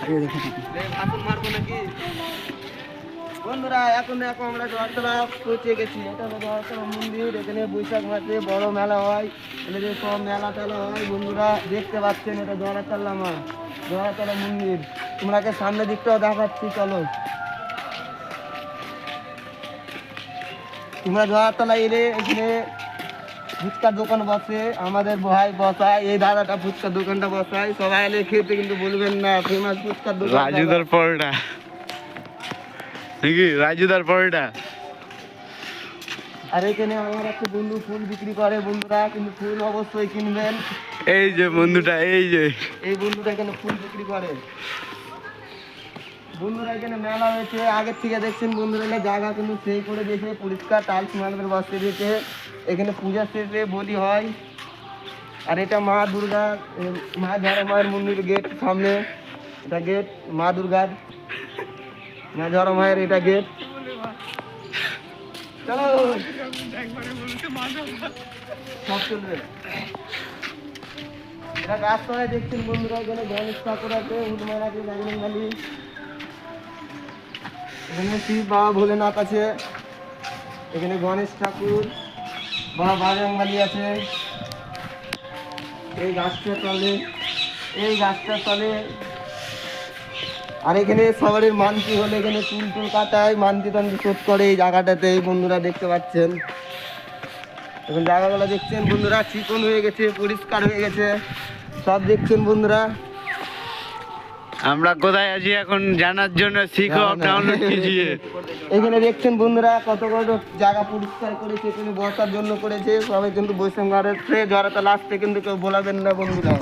মারবো নাকি বন্ধুরা? এখন আমরা জোয়ারতলা পৌঁছে গেছি। এটা হলো জোয়ারতলা মন্দির। এখানে বৈশাখ মাসে বড় মেলা হয়, এখানে যে সব মেলা টেলা হয় বন্ধুরা দেখতে পাচ্ছেন। এটা জোয়ারতলা জোয়ারতলা মন্দির। তোমরাকে সামনে দিকটাও দেখাচ্ছি, চলো। তোমরা জোয়ারতলা এলে এখানে ফুচকার দোকান বসে, আমাদের ভাই বসায়, এই দাদাটা ফুচকার দোকানটা বসায়। সবাই এলে খেতে কিন্তু বলবেন না, ফেমাস ফুচকার দোকান রাজুদার পরোটা নাকি? রাজুদার পরোটা। আর এখানে আমার একটা বন্ধু ফুল বিক্রি করে বন্ধুরা, কিন্তু ফুল অবশ্যই কিনবেন। এই যে বন্ধুটা, এই বন্ধুটা এখানে ফুল বিক্রি করে বন্ধুরা। এখানে মেলা হয়েছে আগের থেকে দেখছেন বন্ধুরা, এখানে জায়গা কিন্তু সেই করে দিয়েছে, পরিষ্কার টাইলস মার্বেল বসিয়ে দিয়েছে। এখানে পূজা শেষে বলি হয়। আর এটা মা দুর্গা, মা ঝাড়া মায়ের মন্দির গেট সামনে। এটা গেট মা দুর্গার, মা ঝাড়া মায়ের এটা গেট। চলো সব চলবে। এটা গাছতলায় দেখছেন বন্ধুরা, এখানে গণেশ ঠাকুর আছে, হুদমার আছে, নাগরঙ্গালি। এখানে শিব বাবা ভোলেনাথ আছে, এখানে গণেশ ঠাকুর, বাবা বাজরংবলী আছে। এই গাছটা তলে আর এখানে সবারই মানতি হলে এখানে চুল কাটায়, মানতি টানতি শোধ করে এই জায়গাটাতে। এই বন্ধুরা দেখতে পাচ্ছেন, এখন জায়গাগুলো দেখছেন বন্ধুরা, চিকন হয়ে গেছে, পরিষ্কার হয়ে গেছে, সব দেখছেন বন্ধুরা। আমরা কোথায় আছি এখন জানার জন্য শিখো ডাউনলোড कीजिए। এখানে দেখছেন বন্ধুরা কত কত জায়গা পরিষ্কার করেছে, এখানে বসার জন্য করেছে। সবাই কিন্তু বৈষম্যের জড়াতে লাস্টে কিন্তু কেউ বলাবেন না বন্ধুরা।